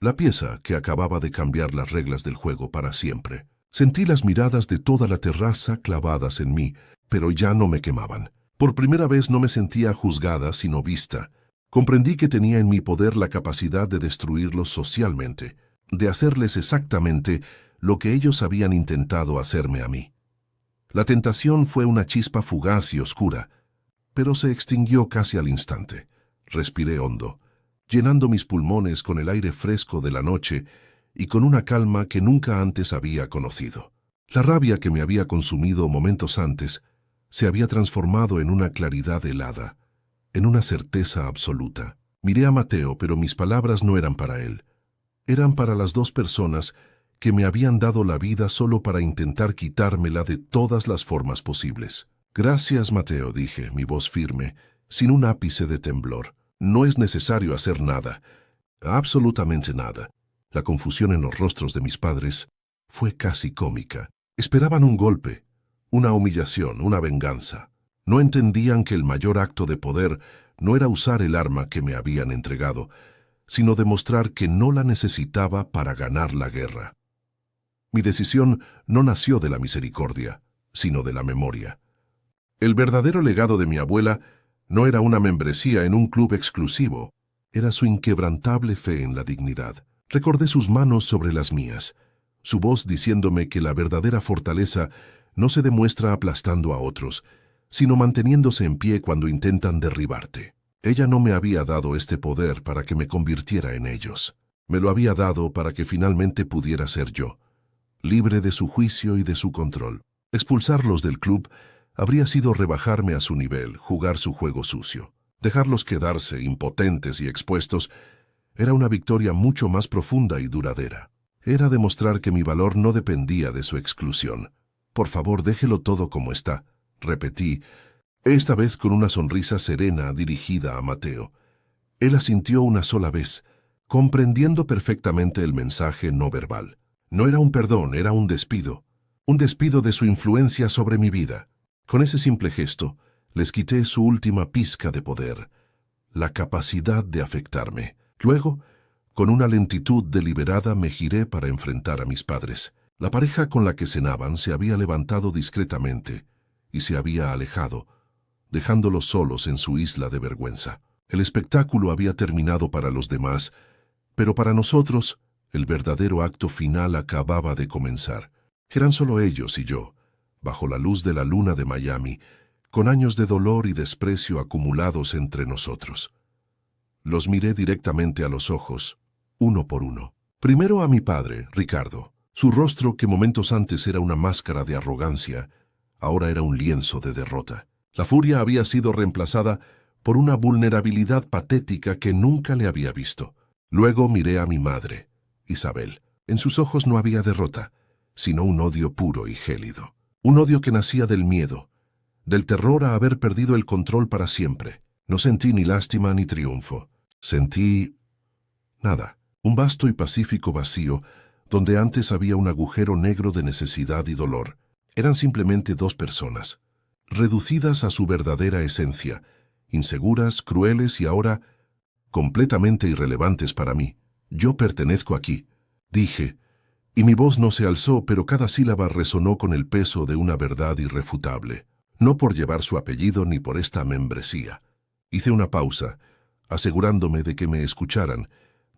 la pieza que acababa de cambiar las reglas del juego para siempre. Sentí las miradas de toda la terraza clavadas en mí, pero ya no me quemaban. Por primera vez no me sentía juzgada, sino vista. Comprendí que tenía en mi poder la capacidad de destruirlos socialmente, de hacerles exactamente lo que ellos habían intentado hacerme a mí. La tentación fue una chispa fugaz y oscura, pero se extinguió casi al instante. Respiré hondo, llenando mis pulmones con el aire fresco de la noche y con una calma que nunca antes había conocido. La rabia que me había consumido momentos antes se había transformado en una claridad helada, en una certeza absoluta. Miré a Mateo, pero mis palabras no eran para él. Eran para las dos personas que me habían dado la vida solo para intentar quitármela de todas las formas posibles. «Gracias, Mateo», dije, mi voz firme, sin un ápice de temblor. «No es necesario hacer nada, absolutamente nada». La confusión en los rostros de mis padres fue casi cómica. Esperaban un golpe, una humillación, una venganza. No entendían que el mayor acto de poder no era usar el arma que me habían entregado, sino demostrar que no la necesitaba para ganar la guerra. Mi decisión no nació de la misericordia, sino de la memoria. El verdadero legado de mi abuela no era una membresía en un club exclusivo, era su inquebrantable fe en la dignidad. Recordé sus manos sobre las mías, su voz diciéndome que la verdadera fortaleza no se demuestra aplastando a otros, sino manteniéndose en pie cuando intentan derribarte. Ella no me había dado este poder para que me convirtiera en ellos. Me lo había dado para que finalmente pudiera ser yo, libre de su juicio y de su control. Expulsarlos del club habría sido rebajarme a su nivel, jugar su juego sucio. Dejarlos quedarse impotentes y expuestos era una victoria mucho más profunda y duradera. Era demostrar que mi valor no dependía de su exclusión. Por favor, déjelo todo como está, repetí, esta vez con una sonrisa serena dirigida a Mateo. Él asintió una sola vez, comprendiendo perfectamente el mensaje no verbal. No era un perdón, era un despido de su influencia sobre mi vida. Con ese simple gesto, les quité su última pizca de poder, la capacidad de afectarme. Luego, con una lentitud deliberada me giré para enfrentar a mis padres. La pareja con la que cenaban se había levantado discretamente y se había alejado, dejándolos solos en su isla de vergüenza. El espectáculo había terminado para los demás, pero para nosotros, el verdadero acto final acababa de comenzar. Eran solo ellos y yo, bajo la luz de la luna de Miami, con años de dolor y desprecio acumulados entre nosotros. Los miré directamente a los ojos, uno por uno. Primero a mi padre, Ricardo. Su rostro, que momentos antes era una máscara de arrogancia, ahora era un lienzo de derrota. La furia había sido reemplazada por una vulnerabilidad patética que nunca le había visto. Luego miré a mi madre, Isabel. En sus ojos no había derrota, sino un odio puro y gélido. Un odio que nacía del miedo, del terror a haber perdido el control para siempre. No sentí ni lástima ni triunfo. Sentí nada. Un vasto y pacífico vacío donde antes había un agujero negro de necesidad y dolor. Eran simplemente dos personas, reducidas a su verdadera esencia, inseguras, crueles y ahora completamente irrelevantes para mí. Yo pertenezco aquí, dije, y mi voz no se alzó, pero cada sílaba resonó con el peso de una verdad irrefutable. No por llevar su apellido ni por esta membresía. Hice una pausa, asegurándome de que me escucharan,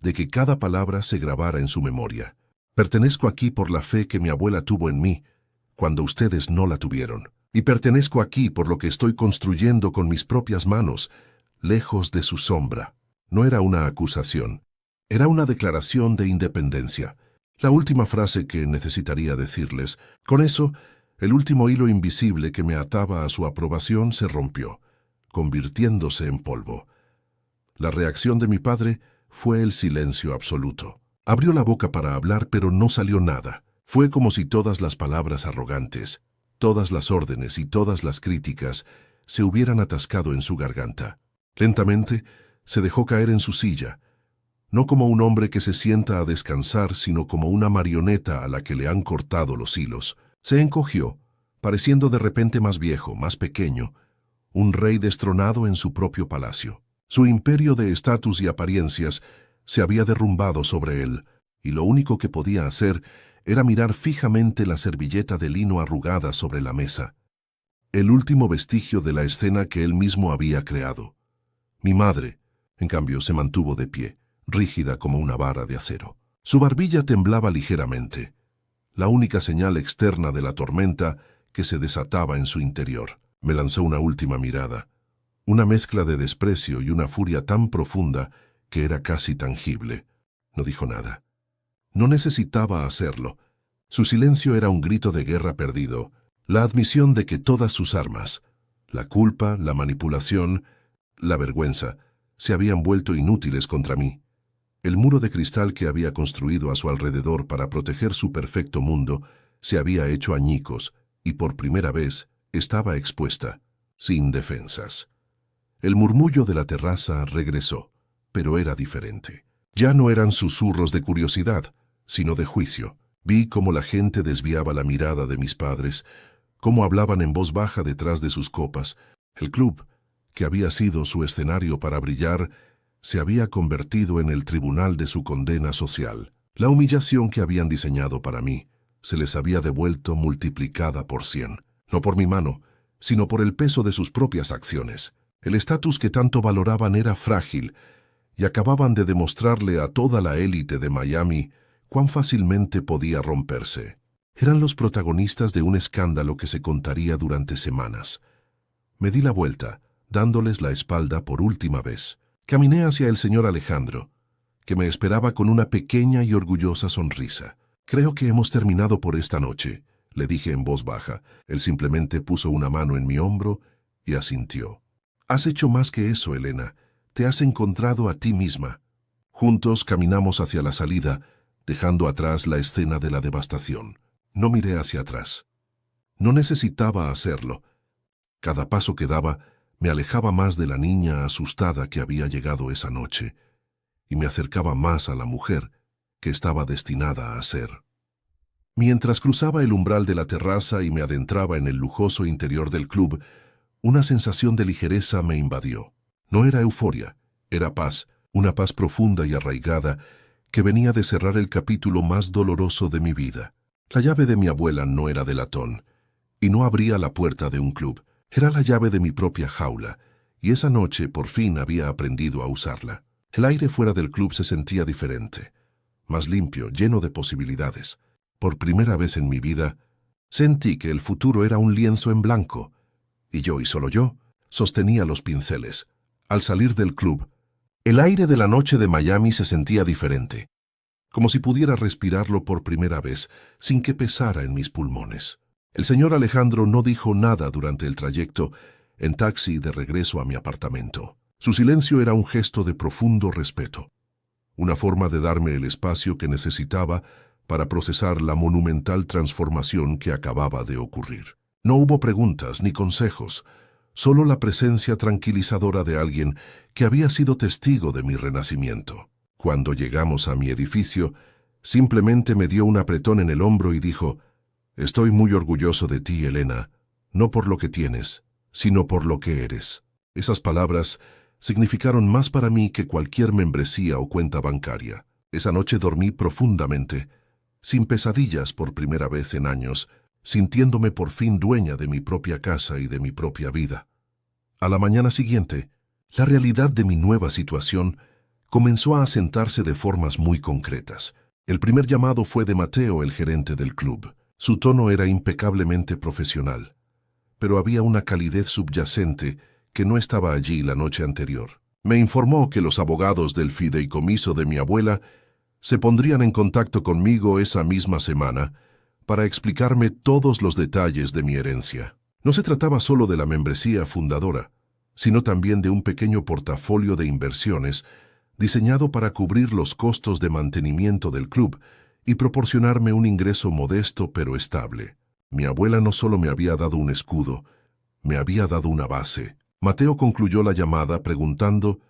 de que cada palabra se grabara en su memoria. Pertenezco aquí por la fe que mi abuela tuvo en mí, cuando ustedes no la tuvieron. Y pertenezco aquí por lo que estoy construyendo con mis propias manos, lejos de su sombra. No era una acusación, era una declaración de independencia. La última frase que necesitaría decirles. Con eso, el último hilo invisible que me ataba a su aprobación se rompió, convirtiéndose en polvo. La reacción de mi padre fue el silencio absoluto. Abrió la boca para hablar, pero no salió nada. Fue como si todas las palabras arrogantes, todas las órdenes y todas las críticas se hubieran atascado en su garganta. Lentamente, se dejó caer en su silla, no como un hombre que se sienta a descansar, sino como una marioneta a la que le han cortado los hilos. Se encogió, pareciendo de repente más viejo, más pequeño, un rey destronado en su propio palacio. Su imperio de estatus y apariencias se había derrumbado sobre él, y lo único que podía hacer era mirar fijamente la servilleta de lino arrugada sobre la mesa, el último vestigio de la escena que él mismo había creado. Mi madre, en cambio, se mantuvo de pie, rígida como una vara de acero. Su barbilla temblaba ligeramente, la única señal externa de la tormenta que se desataba en su interior. Me lanzó una última mirada, una mezcla de desprecio y una furia tan profunda que era casi tangible. No dijo nada. No necesitaba hacerlo. Su silencio era un grito de guerra perdido, la admisión de que todas sus armas, la culpa, la manipulación, la vergüenza, se habían vuelto inútiles contra mí. El muro de cristal que había construido a su alrededor para proteger su perfecto mundo se había hecho añicos y por primera vez estaba expuesta, sin defensas. El murmullo de la terraza regresó, pero era diferente. Ya no eran susurros de curiosidad, sino de juicio. Vi cómo la gente desviaba la mirada de mis padres, cómo hablaban en voz baja detrás de sus copas. El club, que había sido su escenario para brillar, se había convertido en el tribunal de su condena social. La humillación que habían diseñado para mí se les había devuelto multiplicada por 100, no por mi mano, sino por el peso de sus propias acciones. El estatus que tanto valoraban era frágil, y acababan de demostrarle a toda la élite de Miami cuán fácilmente podía romperse. Eran los protagonistas de un escándalo que se contaría durante semanas. Me di la vuelta, dándoles la espalda por última vez. Caminé hacia el señor Alejandro, que me esperaba con una pequeña y orgullosa sonrisa. «Creo que hemos terminado por esta noche», le dije en voz baja. Él simplemente puso una mano en mi hombro y asintió. «Has hecho más que eso, Elena. Te has encontrado a ti misma». Juntos caminamos hacia la salida, dejando atrás la escena de la devastación. No miré hacia atrás. No necesitaba hacerlo. Cada paso que daba me alejaba más de la niña asustada que había llegado esa noche y me acercaba más a la mujer que estaba destinada a ser. Mientras cruzaba el umbral de la terraza y me adentraba en el lujoso interior del club, una sensación de ligereza me invadió. No era euforia, era paz, una paz profunda y arraigada que venía de cerrar el capítulo más doloroso de mi vida. La llave de mi abuela no era de latón, y no abría la puerta de un club. Era la llave de mi propia jaula, y esa noche por fin había aprendido a usarla. El aire fuera del club se sentía diferente, más limpio, lleno de posibilidades. Por primera vez en mi vida, sentí que el futuro era un lienzo en blanco, y yo, y solo yo, sostenía los pinceles. Al salir del club, el aire de la noche de Miami se sentía diferente, como si pudiera respirarlo por primera vez, sin que pesara en mis pulmones. El señor Alejandro no dijo nada durante el trayecto en taxi de regreso a mi apartamento. Su silencio era un gesto de profundo respeto, una forma de darme el espacio que necesitaba para procesar la monumental transformación que acababa de ocurrir. No hubo preguntas ni consejos, solo la presencia tranquilizadora de alguien que había sido testigo de mi renacimiento. Cuando llegamos a mi edificio, simplemente me dio un apretón en el hombro y dijo: «Estoy muy orgulloso de ti, Elena, no por lo que tienes, sino por lo que eres». Esas palabras significaron más para mí que cualquier membresía o cuenta bancaria. Esa noche dormí profundamente, sin pesadillas por primera vez en años, sintiéndome por fin dueña de mi propia casa y de mi propia vida. A la mañana siguiente, la realidad de mi nueva situación comenzó a asentarse de formas muy concretas. El primer llamado fue de Mateo, el gerente del club. Su tono era impecablemente profesional, pero había una calidez subyacente que no estaba allí la noche anterior. Me informó que los abogados del fideicomiso de mi abuela se pondrían en contacto conmigo esa misma semana para explicarme todos los detalles de mi herencia. No se trataba solo de la membresía fundadora, sino también de un pequeño portafolio de inversiones diseñado para cubrir los costos de mantenimiento del club y proporcionarme un ingreso modesto pero estable. Mi abuela no solo me había dado un escudo, me había dado una base. Mateo concluyó la llamada preguntando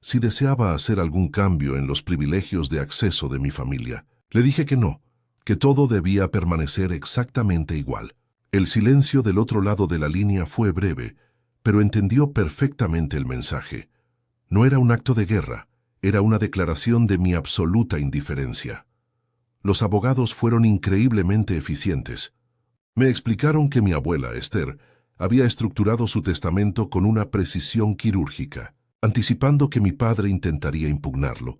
si deseaba hacer algún cambio en los privilegios de acceso de mi familia. Le dije que no, que todo debía permanecer exactamente igual. El silencio del otro lado de la línea fue breve, pero entendió perfectamente el mensaje. No era un acto de guerra, era una declaración de mi absoluta indiferencia. Los abogados fueron increíblemente eficientes. Me explicaron que mi abuela, Esther, había estructurado su testamento con una precisión quirúrgica, anticipando que mi padre intentaría impugnarlo.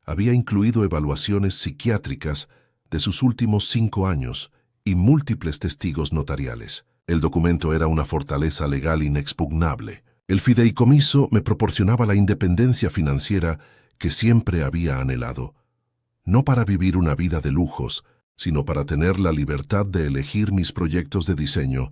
Había incluido evaluaciones psiquiátricas de sus últimos 5 años y múltiples testigos notariales. El documento era una fortaleza legal inexpugnable. El fideicomiso me proporcionaba la independencia financiera que siempre había anhelado, no para vivir una vida de lujos, sino para tener la libertad de elegir mis proyectos de diseño,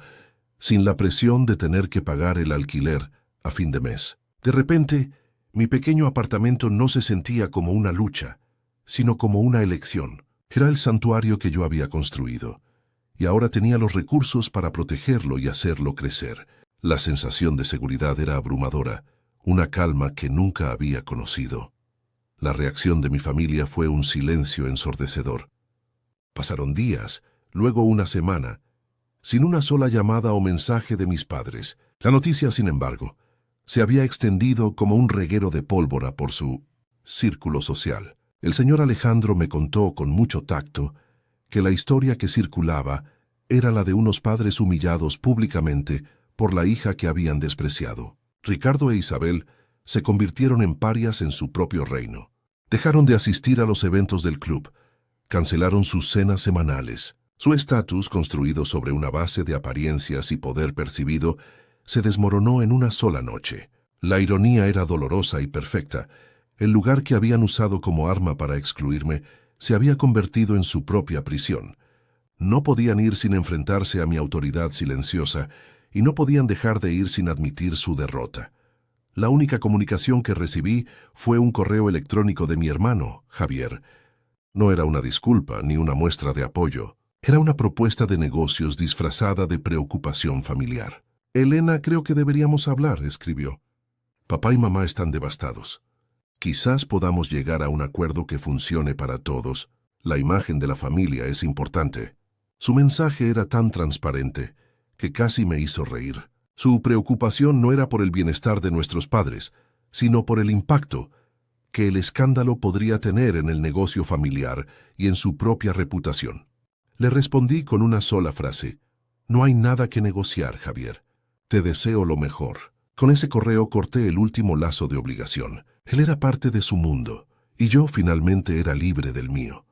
sin la presión de tener que pagar el alquiler a fin de mes. De repente, mi pequeño apartamento no se sentía como una lucha, sino como una elección. Era el santuario que yo había construido, y ahora tenía los recursos para protegerlo y hacerlo crecer. La sensación de seguridad era abrumadora, una calma que nunca había conocido. La reacción de mi familia fue un silencio ensordecedor. Pasaron días, luego una semana, sin una sola llamada o mensaje de mis padres. La noticia, sin embargo, se había extendido como un reguero de pólvora por su círculo social. El señor Alejandro me contó con mucho tacto que la historia que circulaba era la de unos padres humillados públicamente por la hija que habían despreciado. Ricardo e Isabel se convirtieron en parias en su propio reino. Dejaron de asistir a los eventos del club, cancelaron sus cenas semanales. Su estatus, construido sobre una base de apariencias y poder percibido, se desmoronó en una sola noche. La ironía era dolorosa y perfecta. El lugar que habían usado como arma para excluirme se había convertido en su propia prisión. No podían ir sin enfrentarse a mi autoridad silenciosa y no podían dejar de ir sin admitir su derrota. La única comunicación que recibí fue un correo electrónico de mi hermano, Javier. No era una disculpa ni una muestra de apoyo. Era una propuesta de negocios disfrazada de preocupación familiar. «Elena, creo que deberíamos hablar», escribió. «Papá y mamá están devastados. Quizás podamos llegar a un acuerdo que funcione para todos. La imagen de la familia es importante». Su mensaje era tan transparente que casi me hizo reír. Su preocupación no era por el bienestar de nuestros padres, sino por el impacto que el escándalo podría tener en el negocio familiar y en su propia reputación. Le respondí con una sola frase: «No hay nada que negociar, Javier. Te deseo lo mejor». Con ese correo corté el último lazo de obligación. Él era parte de su mundo, y yo finalmente era libre del mío.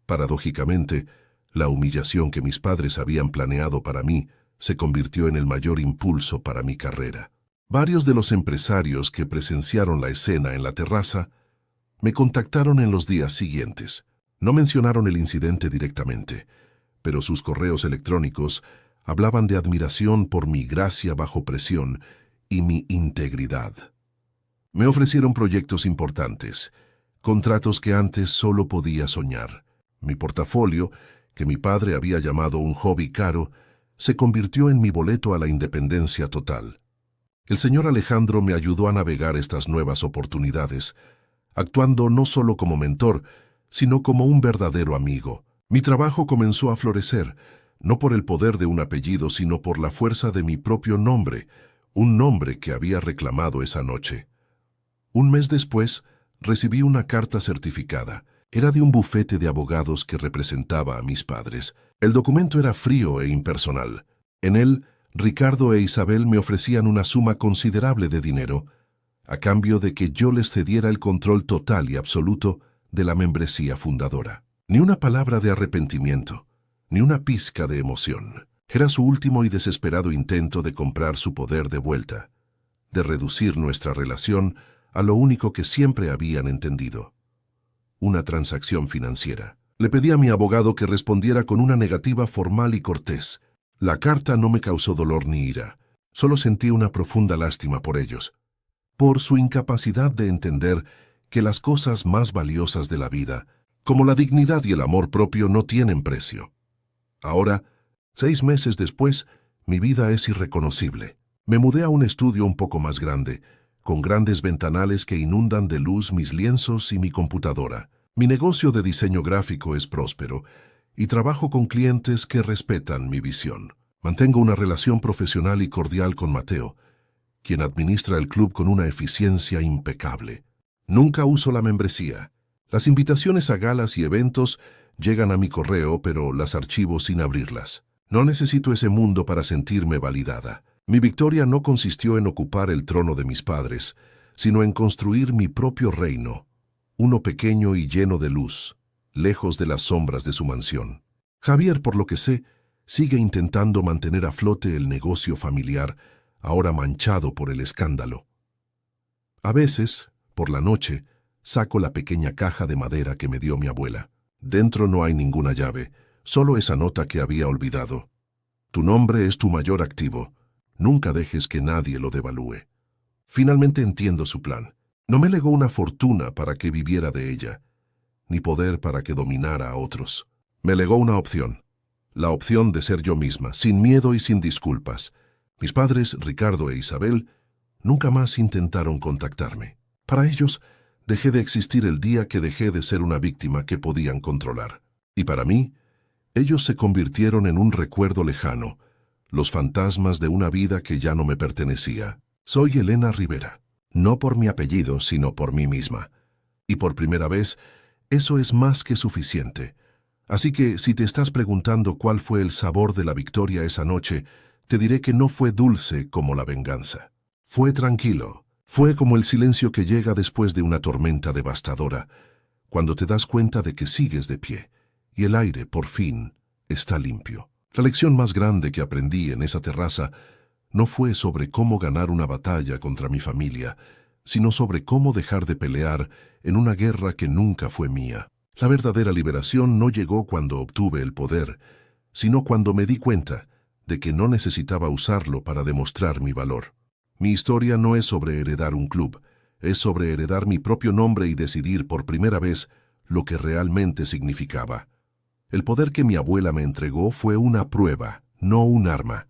Paradójicamente, la humillación que mis padres habían planeado para mí se convirtió en el mayor impulso para mi carrera. Varios de los empresarios que presenciaron la escena en la terraza me contactaron en los días siguientes. No mencionaron el incidente directamente, pero sus correos electrónicos hablaban de admiración por mi gracia bajo presión y mi integridad. Me ofrecieron proyectos importantes, contratos que antes solo podía soñar. Mi portafolio, que mi padre había llamado un hobby caro, se convirtió en mi boleto a la independencia total. El señor Alejandro me ayudó a navegar estas nuevas oportunidades, actuando no solo como mentor, sino como un verdadero amigo. Mi trabajo comenzó a florecer, no por el poder de un apellido, sino por la fuerza de mi propio nombre, un nombre que había reclamado esa noche. Un mes después, recibí una carta certificada. Era de un bufete de abogados que representaba a mis padres. El documento era frío e impersonal. En él, Ricardo e Isabel me ofrecían una suma considerable de dinero, a cambio de que yo les cediera el control total y absoluto de la membresía fundadora. Ni una palabra de arrepentimiento, ni una pizca de emoción. Era su último y desesperado intento de comprar su poder de vuelta, de reducir nuestra relación a lo único que siempre habían entendido: una transacción financiera. Le pedí a mi abogado que respondiera con una negativa formal y cortés. La carta no me causó dolor ni ira. Solo sentí una profunda lástima por ellos, por su incapacidad de entender que las cosas más valiosas de la vida, como la dignidad y el amor propio, no tienen precio. Ahora, 6 meses después, mi vida es irreconocible. Me mudé a un estudio un poco más grande, con grandes ventanales que inundan de luz mis lienzos y mi computadora. Mi negocio de diseño gráfico es próspero y trabajo con clientes que respetan mi visión. Mantengo una relación profesional y cordial con Mateo, quien administra el club con una eficiencia impecable. Nunca uso la membresía. Las invitaciones a galas y eventos llegan a mi correo, pero las archivo sin abrirlas. No necesito ese mundo para sentirme validada. Mi victoria no consistió en ocupar el trono de mis padres, sino en construir mi propio reino, uno pequeño y lleno de luz, lejos de las sombras de su mansión. Javier, por lo que sé, sigue intentando mantener a flote el negocio familiar, ahora manchado por el escándalo. A veces, por la noche, saco la pequeña caja de madera que me dio mi abuela. Dentro no hay ninguna llave, solo esa nota que había olvidado. Tu nombre es tu mayor activo. Nunca dejes que nadie lo devalúe. Finalmente entiendo su plan. No me legó una fortuna para que viviera de ella, ni poder para que dominara a otros. Me legó una opción, la opción de ser yo misma, sin miedo y sin disculpas. Mis padres, Ricardo e Isabel, nunca más intentaron contactarme. Para ellos, dejé de existir el día que dejé de ser una víctima que podían controlar. Y para mí, ellos se convirtieron en un recuerdo lejano, los fantasmas de una vida que ya no me pertenecía. Soy Elena Rivera, no por mi apellido, sino por mí misma. Y por primera vez, eso es más que suficiente. Así que, si te estás preguntando cuál fue el sabor de la victoria esa noche, te diré que no fue dulce como la venganza. Fue tranquilo. Fue como el silencio que llega después de una tormenta devastadora, cuando te das cuenta de que sigues de pie, y el aire, por fin, está limpio. La lección más grande que aprendí en esa terraza no fue sobre cómo ganar una batalla contra mi familia, sino sobre cómo dejar de pelear en una guerra que nunca fue mía. La verdadera liberación no llegó cuando obtuve el poder, sino cuando me di cuenta de que no necesitaba usarlo para demostrar mi valor. Mi historia no es sobre heredar un club, es sobre heredar mi propio nombre y decidir por primera vez lo que realmente significaba. El poder que mi abuela me entregó fue una prueba, no un arma.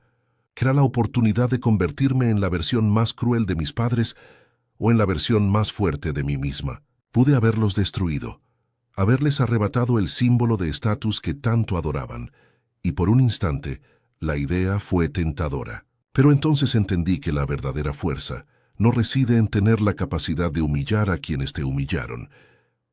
Era la oportunidad de convertirme en la versión más cruel de mis padres o en la versión más fuerte de mí misma. Pude haberlos destruido, haberles arrebatado el símbolo de estatus que tanto adoraban, y por un instante la idea fue tentadora. Pero entonces entendí que la verdadera fuerza no reside en tener la capacidad de humillar a quienes te humillaron,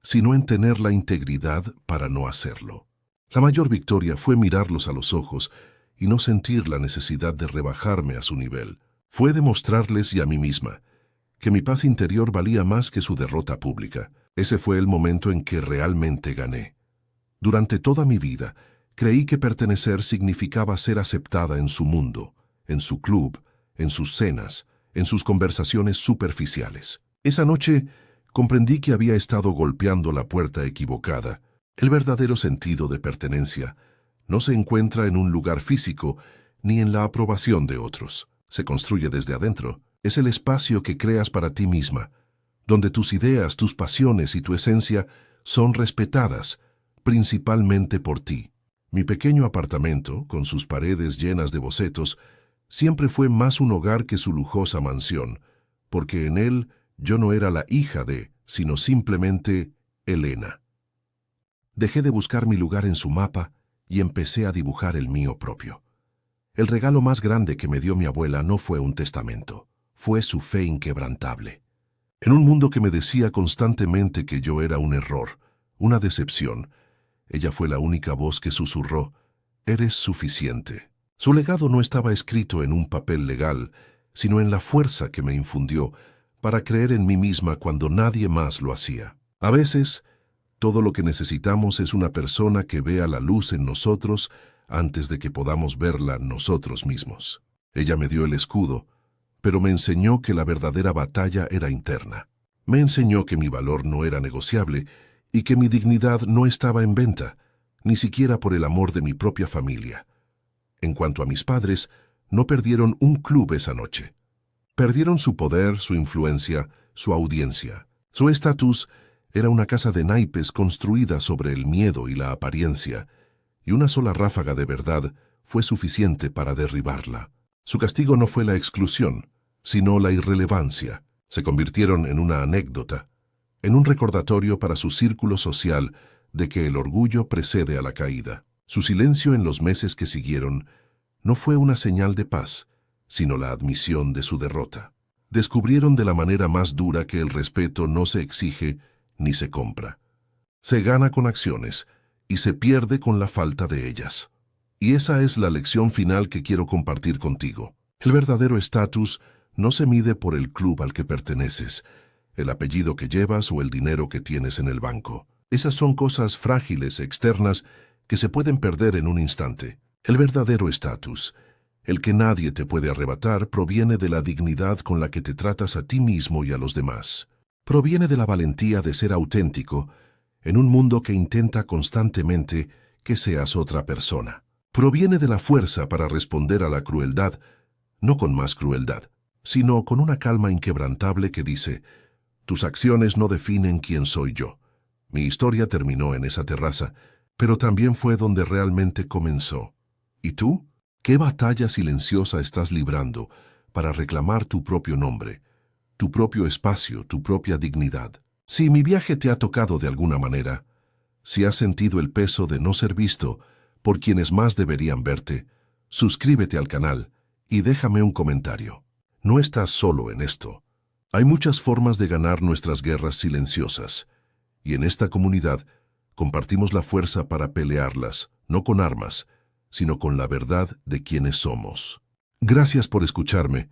sino en tener la integridad para no hacerlo. La mayor victoria fue mirarlos a los ojos y no sentir la necesidad de rebajarme a su nivel. Fue demostrarles y a mí misma que mi paz interior valía más que su derrota pública. Ese fue el momento en que realmente gané. Durante toda mi vida, creí que pertenecer significaba ser aceptada en su mundo, en su club, en sus cenas, en sus conversaciones superficiales. Esa noche comprendí que había estado golpeando la puerta equivocada. El verdadero sentido de pertenencia no se encuentra en un lugar físico ni en la aprobación de otros. Se construye desde adentro. Es el espacio que creas para ti misma, donde tus ideas, tus pasiones y tu esencia son respetadas, principalmente por ti. Mi pequeño apartamento, con sus paredes llenas de bocetos, siempre fue más un hogar que su lujosa mansión, porque en él yo no era la hija de, sino simplemente Elena. Dejé de buscar mi lugar en su mapa y empecé a dibujar el mío propio. El regalo más grande que me dio mi abuela no fue un testamento, fue su fe inquebrantable. En un mundo que me decía constantemente que yo era un error, una decepción, ella fue la única voz que susurró: «Eres suficiente». Su legado no estaba escrito en un papel legal, sino en la fuerza que me infundió para creer en mí misma cuando nadie más lo hacía. A veces, todo lo que necesitamos es una persona que vea la luz en nosotros antes de que podamos verla nosotros mismos. Ella me dio el escudo, pero me enseñó que la verdadera batalla era interna. Me enseñó que mi valor no era negociable y que mi dignidad no estaba en venta, ni siquiera por el amor de mi propia familia. En cuanto a mis padres, no perdieron un club esa noche. Perdieron su poder, su influencia, su audiencia. Su estatus era una casa de naipes construida sobre el miedo y la apariencia, y una sola ráfaga de verdad fue suficiente para derribarla. Su castigo no fue la exclusión, sino la irrelevancia. Se convirtieron en una anécdota, en un recordatorio para su círculo social de que el orgullo precede a la caída. Su silencio en los meses que siguieron no fue una señal de paz, sino la admisión de su derrota. Descubrieron de la manera más dura que el respeto no se exige ni se compra. Se gana con acciones y se pierde con la falta de ellas. Y esa es la lección final que quiero compartir contigo. El verdadero estatus no se mide por el club al que perteneces, el apellido que llevas o el dinero que tienes en el banco. Esas son cosas frágiles, externas, que se pueden perder en un instante. El verdadero estatus, el que nadie te puede arrebatar, proviene de la dignidad con la que te tratas a ti mismo y a los demás. Proviene de la valentía de ser auténtico en un mundo que intenta constantemente que seas otra persona. Proviene de la fuerza para responder a la crueldad, no con más crueldad, sino con una calma inquebrantable que dice: «Tus acciones no definen quién soy yo». Mi historia terminó en esa terraza, pero también fue donde realmente comenzó. ¿Y tú? ¿Qué batalla silenciosa estás librando para reclamar tu propio nombre, tu propio espacio, tu propia dignidad? Si mi viaje te ha tocado de alguna manera, si has sentido el peso de no ser visto por quienes más deberían verte, suscríbete al canal y déjame un comentario. No estás solo en esto. Hay muchas formas de ganar nuestras guerras silenciosas, y en esta comunidad compartimos la fuerza para pelearlas, no con armas, sino con la verdad de quienes somos. Gracias por escucharme.